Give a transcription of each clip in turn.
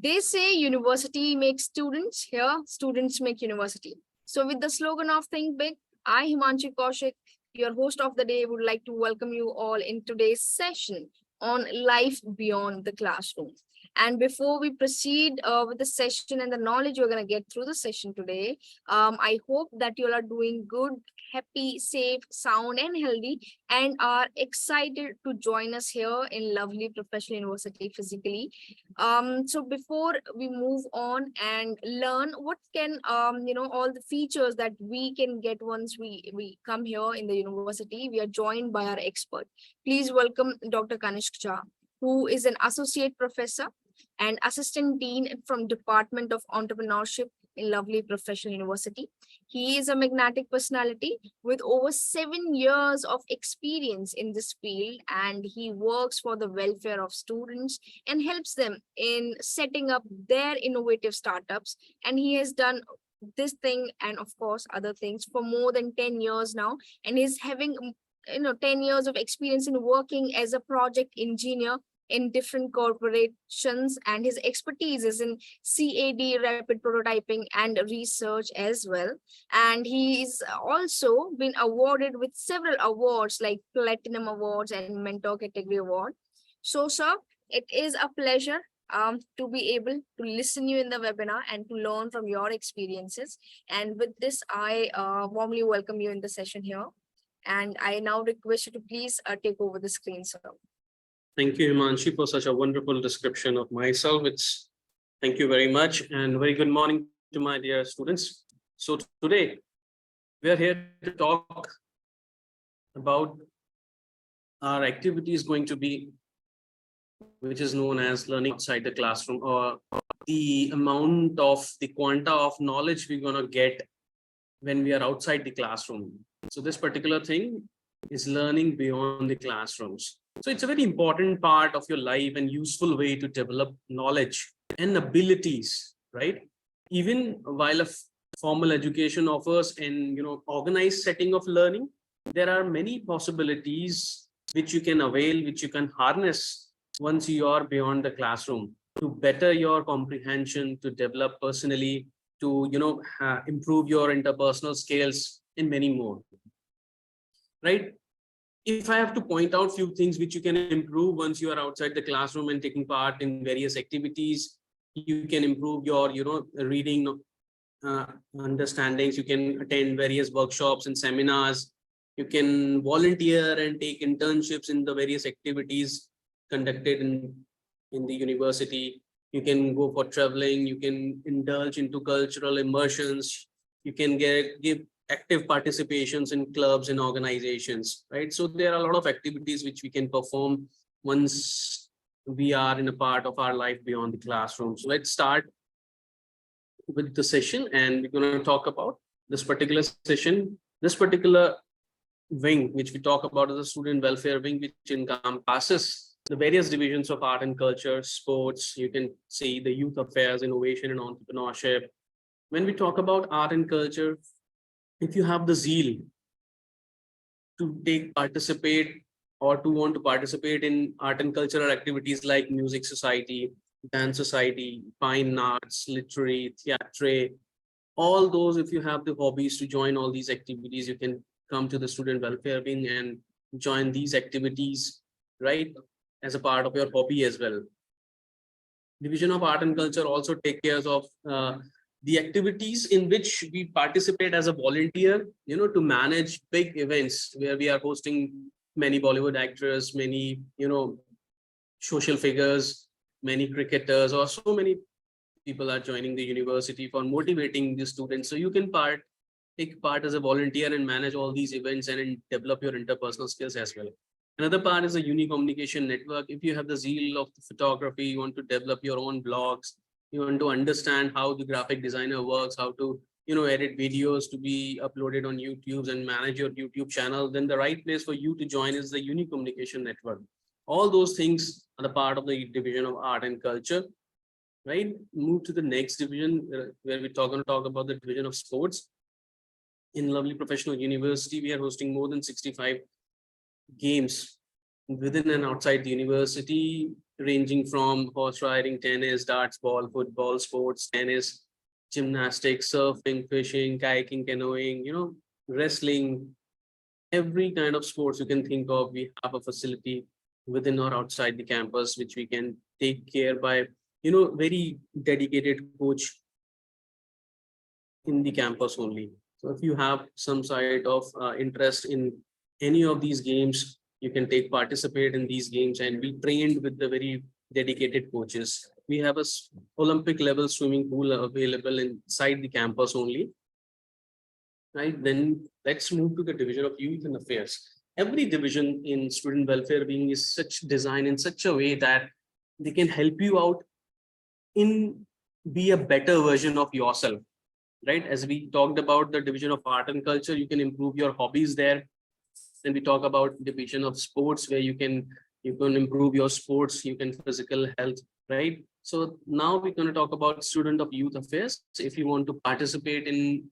They say university makes students, here students make university. So with the slogan of Think Big, I, Himanshi Kaushik, your host of the day, would like to welcome you all in today's session on life beyond the classroom. And before we proceed with the session and the knowledge you're going to get through the session today, I hope that you all are doing good, happy, safe, sound, and healthy, and are excited to join us here in lovely Professional University physically. So before we move on and learn what can all the features that we can get once we come here in the university, we are joined by our expert. Please welcome Dr. Kanishk Jha, who is an associate professor and assistant dean from Department of Entrepreneurship in lovely Professional University. He is a magnetic personality with over 7 years of experience in this field, and he works for the welfare of students and helps them in setting up their innovative startups. And he has done this thing and of course other things for more than 10 years now, and is having 10 years of experience in working as a project engineer in different corporations, and his expertise is in CAD, rapid prototyping, and research as well. And he's also been awarded with several awards like Platinum Awards and Mentor Category Award. So, sir, it is a pleasure to be able to listen you in the webinar and to learn from your experiences. And with this, I warmly welcome you in the session here. And I now request you to please take over the screen, sir. Thank you, Himanshi, for such a wonderful description of myself. Thank you very much, and very good morning to my dear students. So today, we are here to talk about our activity is going to be, which is known as learning outside the classroom, or the amount of the quanta of knowledge we're going to get when we are outside the classroom. So this particular thing is learning beyond the classrooms. So it's a very important part of your life and useful way to develop knowledge and abilities, right? Even while a formal education offers an organized setting of learning, there are many possibilities which you can avail, which you can harness once you are beyond the classroom to better your comprehension, to develop personally, to improve your interpersonal skills, and many more, right? If I have to point out few things which you can improve once you are outside the classroom and taking part in various activities, you can improve your reading understandings. You can attend various workshops and seminars. You can volunteer and take internships in the various activities conducted in the university. You can go for traveling. You can indulge into cultural immersions. You can give active participations in clubs and organizations, right? So there are a lot of activities which we can perform once we are in a part of our life beyond the classroom. So let's start with the session, and we're going to talk about this particular session. This particular wing, which we talk about, is the student welfare wing, which encompasses the various divisions of art and culture, sports. You can see the youth affairs, innovation, and entrepreneurship. When we talk about art and culture, if you have the zeal to participate or to want to participate in art and cultural activities like music society, dance society, fine arts, literary, theatre, all those, if you have the hobbies to join all these activities, you can come to the student welfare wing and join these activities, right, as a part of your hobby as well. Division of Art and Culture also take care of the activities in which we participate as a volunteer, to manage big events where we are hosting many Bollywood actors, many, social figures, many cricketers, or so many people are joining the university for motivating the students. So you can take part as a volunteer and manage all these events and develop your interpersonal skills as well. Another part is the Uni Communication Network. If you have the zeal of the photography, you want to develop your own blogs, you want to understand how the graphic designer works, how to edit videos to be uploaded on YouTube and manage your YouTube channel, then the right place for you to join is the Uni Communication Network. All those things are the part of the division of art and culture, right? Move to the next division where we're going to talk about the division of sports. In lovely Professional University, we are hosting more than 65 games within and outside the university. ranging from horse riding, tennis, darts, ball, football, sports, tennis, gymnastics, surfing, fishing, kayaking, canoeing, wrestling, every kind of sports you can think of. We have a facility within or outside the campus, which we can take care by, very dedicated coach in the campus only. So if you have some side of interest in any of these games, you can participate in these games and be trained with the very dedicated coaches. We have a Olympic level swimming pool available inside the campus only. Right, then let's move to the division of youth and affairs. Every division in student welfare being is such designed in such a way that they can help you out in be a better version of yourself. Right, as we talked about the division of art and culture, you can improve your hobbies there. Then we talk about division of sports, where you can improve your sports, you can physical health, right? So now we're going to talk about student of youth affairs. If you want to participate in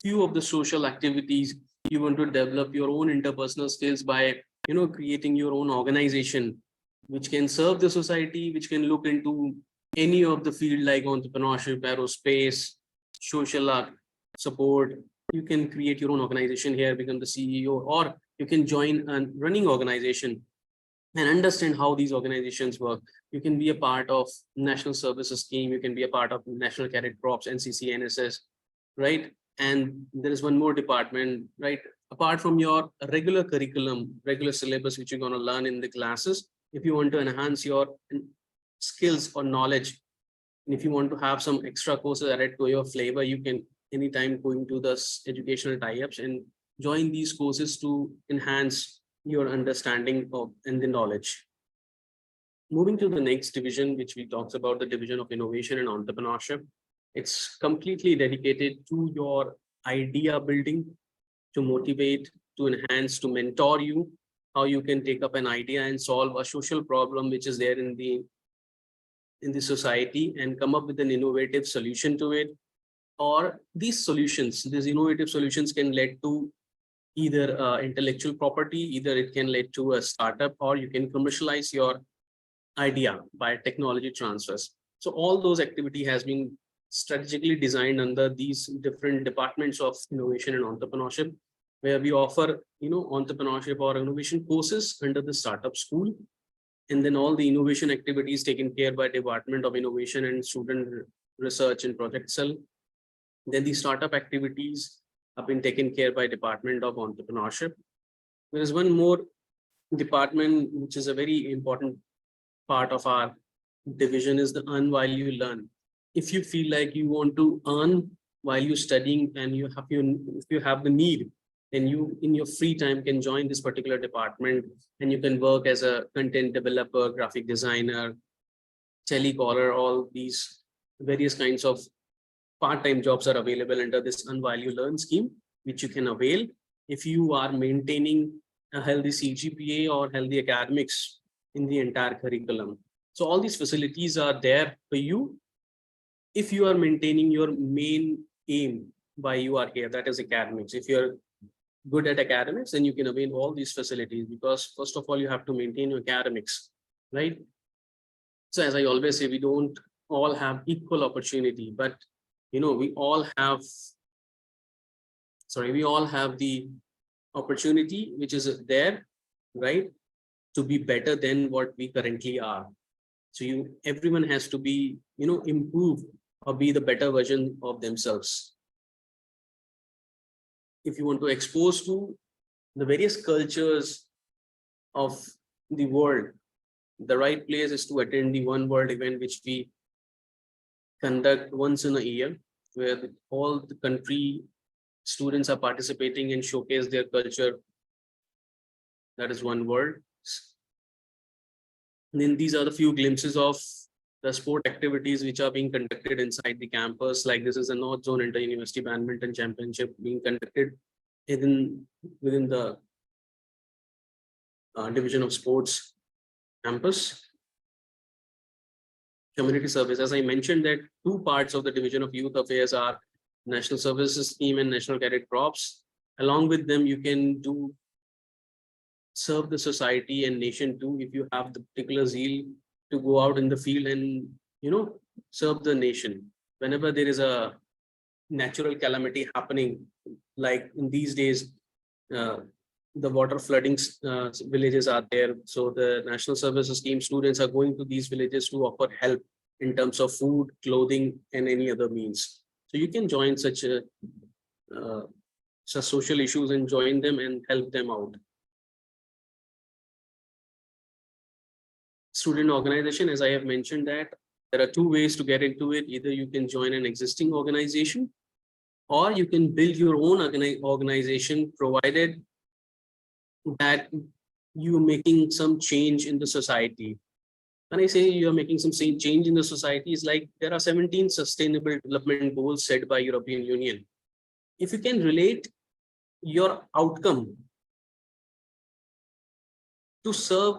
few of the social activities, you want to develop your own interpersonal skills by creating your own organization which can serve the society, which can look into any of the field like entrepreneurship, aerospace, social support. You can create your own organization here, become the CEO, or you can join a running organization and understand how these organizations work. You can be a part of national services scheme, you can be a part of National Cadet Corps, NCC, NSS, right? And there is one more department, right? Apart from your regular curriculum, regular syllabus, which you're going to learn in the classes, if you want to enhance your skills or knowledge, and if you want to have some extra courses added to your flavor, you can anytime go into the educational tie-ups and join these courses to enhance your understanding of and the knowledge. Moving to the next division, which we talked about, the division of innovation and entrepreneurship. It's completely dedicated to your idea building, to motivate, to enhance, to mentor you, how you can take up an idea and solve a social problem which is there in the society and come up with an innovative solution to it. Or these innovative solutions can lead to either intellectual property, either it can lead to a startup, or you can commercialize your idea by technology transfers. So all those activity has been strategically designed under these different departments of innovation and entrepreneurship, where we offer, entrepreneurship or innovation courses under the startup school. And then all the innovation activities taken care by Department of Innovation and Student Research and Project Cell. Then the startup activities have been taken care by Department of Entrepreneurship. There is one more department, which is a very important part of our division, is the earn while you learn. If you feel like you want to earn while you're studying and if you have the need, then you in your free time can join this particular department and you can work as a content developer, graphic designer, telecaller. All these various kinds of part-time jobs are available under this Earn While You Learn scheme, which you can avail if you are maintaining a healthy CGPA or healthy academics in the entire curriculum. So all these facilities are there for you if you are maintaining your main aim why you are here, that is academics. If you're good at academics, then you can avail all these facilities, because first of all, you have to maintain your academics, right? So as I always say, we don't all have equal opportunity, but we all have the opportunity which is there, right, to be better than what we currently are. So everyone has to be, improve or be the better version of themselves. If you want to expose to the various cultures of the world, the right place is to attend the One World event, which we conduct once in a year, where all the country students are participating and showcase their culture. That is One World. And then these are the few glimpses of the sport activities which are being conducted inside the campus. Like this is a North Zone Inter-University Badminton Championship being conducted within the Division of Sports campus. Community service, as I mentioned, that two parts of the Division of Youth Affairs are National Services Scheme and National Cadet Corps. Along with them, you can serve the society and nation too if you have the particular zeal to go out in the field and, serve the nation. Whenever there is a natural calamity happening, like in these days, uh, the water flooding villages are there. So the National Services Scheme students are going to these villages to offer help in terms of food, clothing, and any other means. So you can join such social issues and join them and help them out. Student organization, as I have mentioned, that there are two ways to get into it. Either you can join an existing organization, or you can build your own organization, provided that you're making some change in the society. When I say you're making some change in the society, is like there are 17 sustainable development goals set by European Union. If you can relate your outcome to serve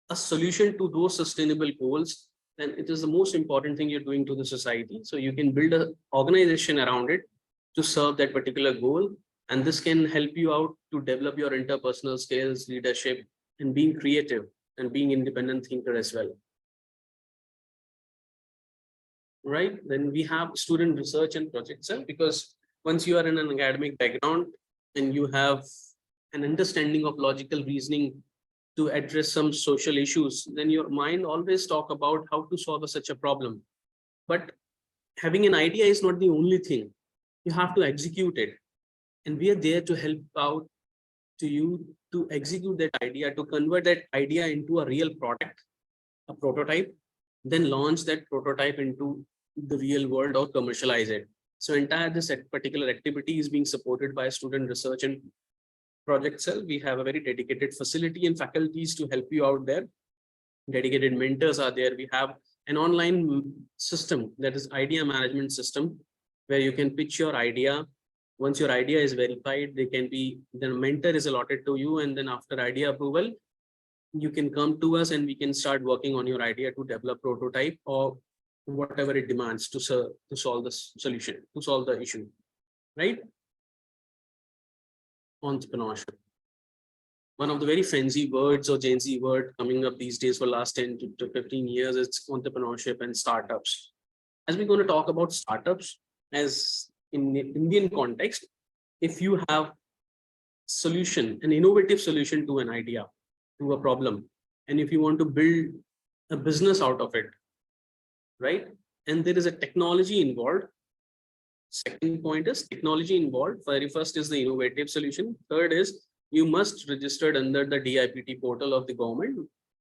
a solution to those sustainable goals, then it is the most important thing you're doing to the society. So you can build an organization around it to serve that particular goal. And this can help you out to develop your interpersonal skills, leadership, and being creative and being independent thinker as well. Right? Then we have student research and project cell, because once you are in an academic background and you have an understanding of logical reasoning to address some social issues, then your mind always talk about how to solve such a problem. But having an idea is not the only thing. You have to execute it. And we are there to help out to you to execute that idea, to convert that idea into a real product, a prototype, then launch that prototype into the real world or commercialize it. So entire this particular activity is being supported by student research and project cell. We have a very dedicated facility and faculties to help you out there. Dedicated mentors are there. We have an online system, that is idea management system, where you can pitch your idea. Once your idea is verified, the mentor is allotted to you, and then after idea approval, you can come to us and we can start working on your idea to develop prototype or whatever it demands to solve the solution, to solve the issue, right? Entrepreneurship. One of the very fancy words or Gen Z word coming up these days for last 10 to 15 years is entrepreneurship and startups. As we're going to talk about startups, as in the Indian context, if you have solution, an innovative solution to an idea, to a problem, and if you want to build a business out of it, right? And there is a technology involved. Second point is technology involved. Very first is the innovative solution. Third is you must registered under the DIPT portal of the government.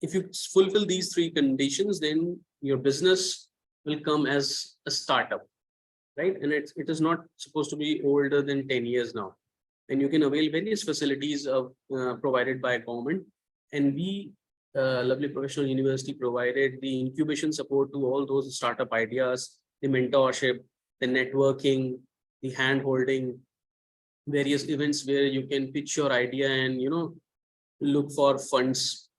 If you fulfill these three conditions, then your business will come as a startup, right? And it is not supposed to be older than 10 years now. And you can avail various facilities of provided by government. And we, Lovely Professional University, provided the incubation support to all those startup ideas, the mentorship, the networking, the hand holding, various events where you can pitch your idea and look for funds,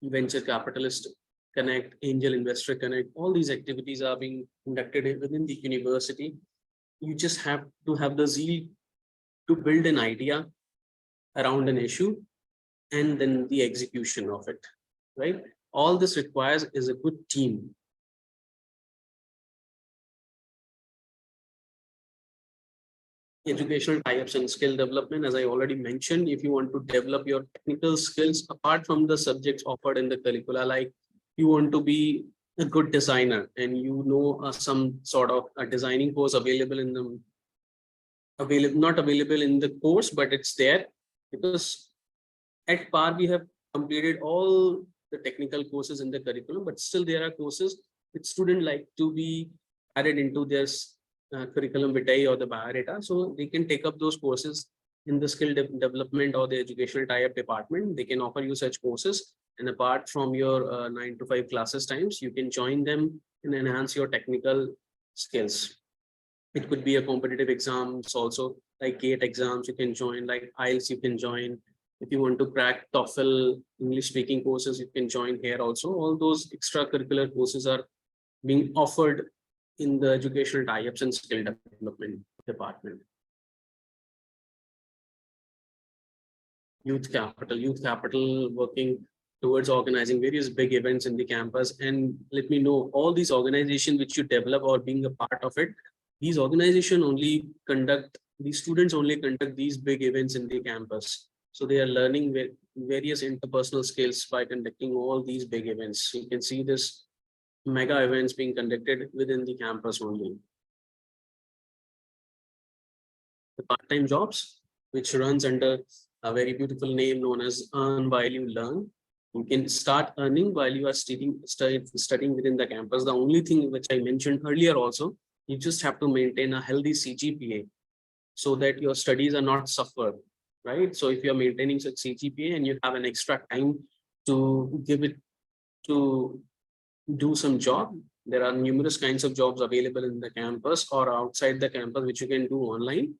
venture capitalist connect, angel investor connect. All these activities are being conducted within the university. You just have to have the zeal to build an idea around an issue and then the execution of it, right? All this requires is a good team. Educational tie-ups and skill development, as I already mentioned, if you want to develop your technical skills apart from the subjects offered in the curricula, like you want to be a good designer and some sort of a designing course available in the not available in the course, but it's there because at PAR we have completed all the technical courses in the curriculum, but still there are courses which students like to be added into their curriculum vitae or the biodata, so they can take up those courses in the skill development or the educational tie-up department. They can offer you such courses, and apart from your 9 to 5 classes times, you can join them and enhance your technical skills. It could be a competitive exams also, like GATE exams you can join, like IELTS you can join. If you want to crack TOEFL English speaking courses, you can join here also. All those extracurricular courses are being offered in the educational tie-ups and skill development department. Youth capital working towards organizing various big events in the campus. And let me know, all these organizations which you develop or being a part of it, these organizations only conduct, these students only conduct these big events in the campus. So they are learning various interpersonal skills by conducting all these big events. You can see this mega events being conducted within the campus only. The part-time jobs, which runs under a very beautiful name known as Earn While You Learn. You can start earning while you are studying within the campus. The only thing which I mentioned earlier also, you just have to maintain a healthy CGPA so that your studies are not suffered, right? So if you're maintaining such CGPA and you have an extra time to give it to do some job, there are numerous kinds of jobs available in the campus or outside the campus, which you can do online,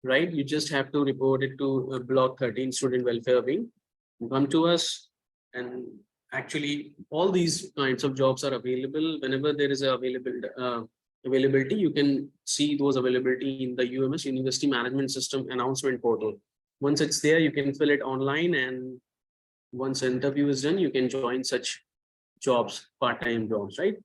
right? You just have to report it to Block 13 Student Welfare Wing. Come to us, and actually all these kinds of jobs are available. Whenever there is a availability, you can see those availability in the UMS, University Management System announcement portal. Once it's there, you can fill it online, and once the interview is done, you can join such jobs, part-time jobs, right?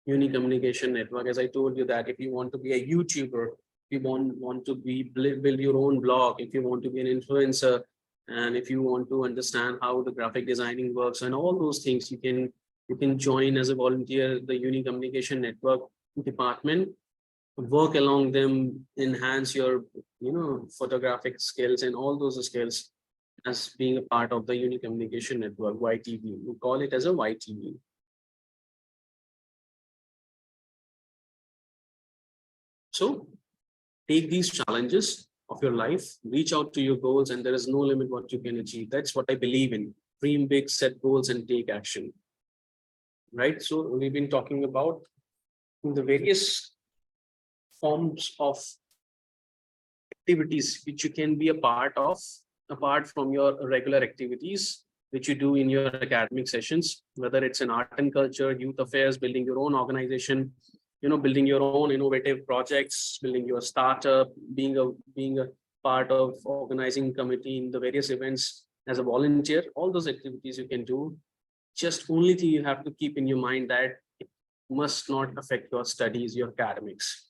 Uni Communication Network, as I told you, that if you want to be a YouTuber, if you want to build your own blog, if you want to be an influencer, and if you want to understand how the graphic designing works and all those things, you can join as a volunteer the Uni Communication Network department, work along them, enhance your photographic skills and all those skills as being a part of the Uni Communication Network, YTV. We call it as a YTV. So take these challenges of your life, reach out to your goals, and there is no limit what you can achieve. That's what I believe in. Dream big, set goals, and take action. Right? So we've been talking about the various forms of activities which you can be a part of, apart from your regular activities which you do in your academic sessions, whether it's in art and culture, youth affairs, building your own organization, building your own innovative projects, building your startup, being a part of organizing committee in the various events as a volunteer. All those activities you can do. Just only thing you have to keep in your mind that it must not affect your studies, your academics.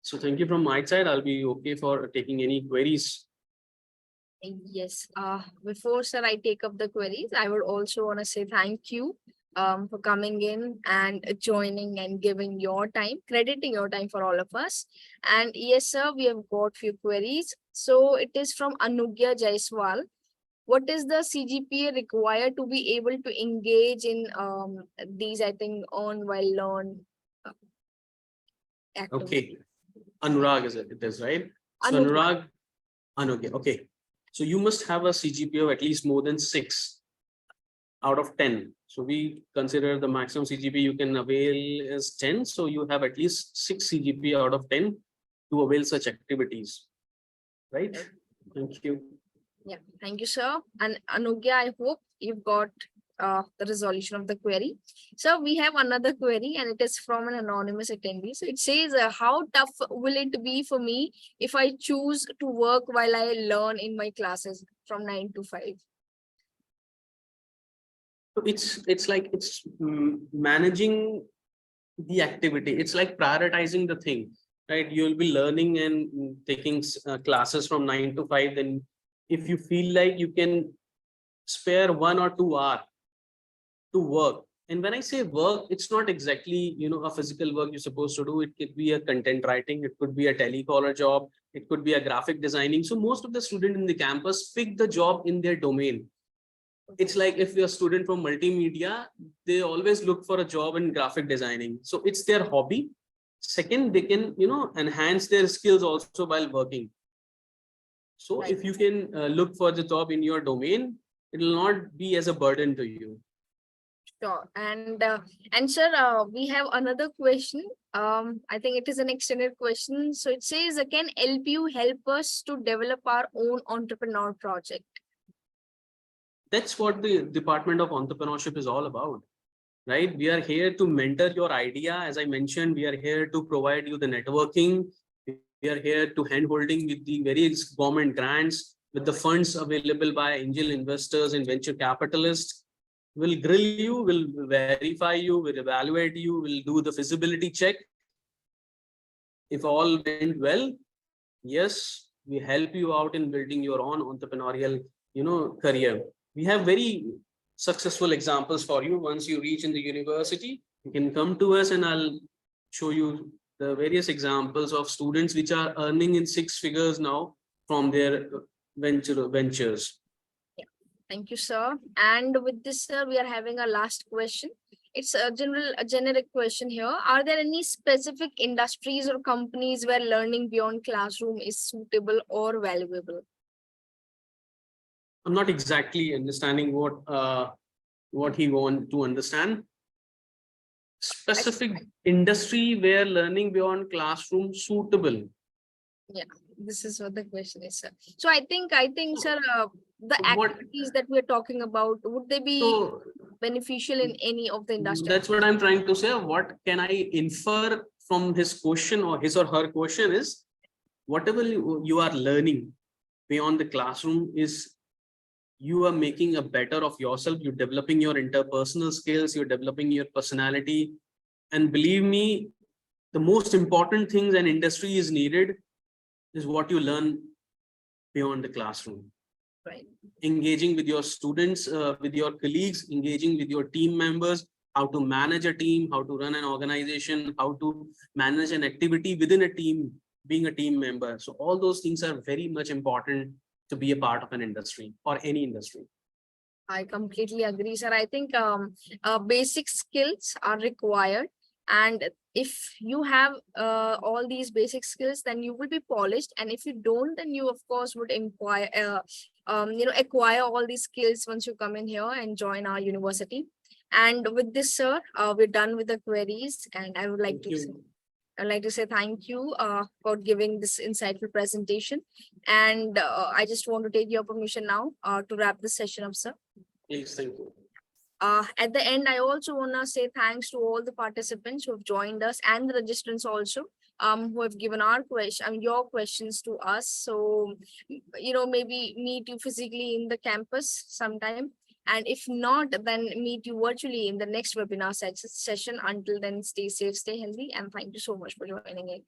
So thank you from my side. I'll be okay for taking any queries. Yes. Before, sir, I take up the queries, I would also want to say thank you for coming in and joining and giving your time, crediting your time for all of us. And yes, sir, we have got few queries. So it is from Anugya Jaiswal. What is the CGPA required to be able to engage in these, I think, on while learn activities? Okay. Anurag it is, right? So Anurag, Anugya, okay. So you must have a CGPA of at least more than 6 out of 10. So we consider the maximum CGPA you can avail is 10. So you have at least 6 CGPA out of 10 to avail such activities. Right? Thank you. Yeah, thank you, sir. And Anugya, I hope you've got the resolution of the query. So we have another query, and it is from an anonymous attendee. So it says, how tough will it be for me if I choose to work while I learn in my classes from 9 to 5? So it's like managing the activity. It's like prioritizing the thing, right? You'll be learning and taking classes from 9 to 5. Then if you feel like you can spare 1 or 2 hours to work. And when I say work, it's not exactly, a physical work you're supposed to do. It could be a content writing. It could be a telecaller job. It could be a graphic designing. So most of the students in the campus pick the job in their domain. It's like if you're a student from multimedia, they always look for a job in graphic designing. So it's their hobby. Second, they can, enhance their skills also while working. So if you can look for the job in your domain, it will not be as a burden to you. Sure. And sir, we have another question. I think it is an extended question. So it says, can LPU help us to develop our own entrepreneur project? That's what the Department of Entrepreneurship is all about, right? We are here to mentor your idea. As I mentioned, we are here to provide you the networking. We are here to hand-holding with the various government grants. with the funds available by angel investors and venture capitalists, will grill you, will verify you, will evaluate you, will do the feasibility check. If all went well, yes, we help you out in building your own entrepreneurial, career. We have very successful examples for you. Once you reach in the university, you can come to us and I'll show you the various examples of students which are earning in 6 figures now from their ventures. Thank you, sir. And with this, sir, we are having a last question. It's a generic question here. Are there any specific industries or companies where learning beyond classroom is suitable or valuable? I'm not exactly understanding what he want to understand. Specific industry where learning beyond classroom suitable. Yeah, this is what the question is, sir. So I think, sir, the activities that we're talking about, would they be beneficial in any of the industries? That's what I'm trying to say. What can I infer from his question or his or her question is, whatever you are learning beyond the classroom is you are making a better of yourself. You're developing your interpersonal skills. You're developing your personality. And believe me, the most important things an industry is needed is what you learn beyond the classroom. Right. Engaging with your students, with your colleagues, engaging with your team members, how to manage a team, how to run an organization, how to manage an activity within a team, being a team member. So all those things are very much important to be a part of an industry or any industry. I completely agree, sir. I think basic skills are required. And if you have all these basic skills, then you will be polished. And if you don't, then you, of course, would acquire all these skills once you come in here and join our university. And with this, sir, we're done with the queries. And I would like I'd like to say thank you for giving this insightful presentation. And I just want to take your permission now to wrap this session up, sir. Please, thank you. At the end, I also want to say thanks to all the participants who have joined us and the registrants also, who have given your questions to us. So, maybe meet you physically in the campus sometime. And if not, then meet you virtually in the next webinar session. Until then, stay safe, stay healthy, and thank you so much for joining in.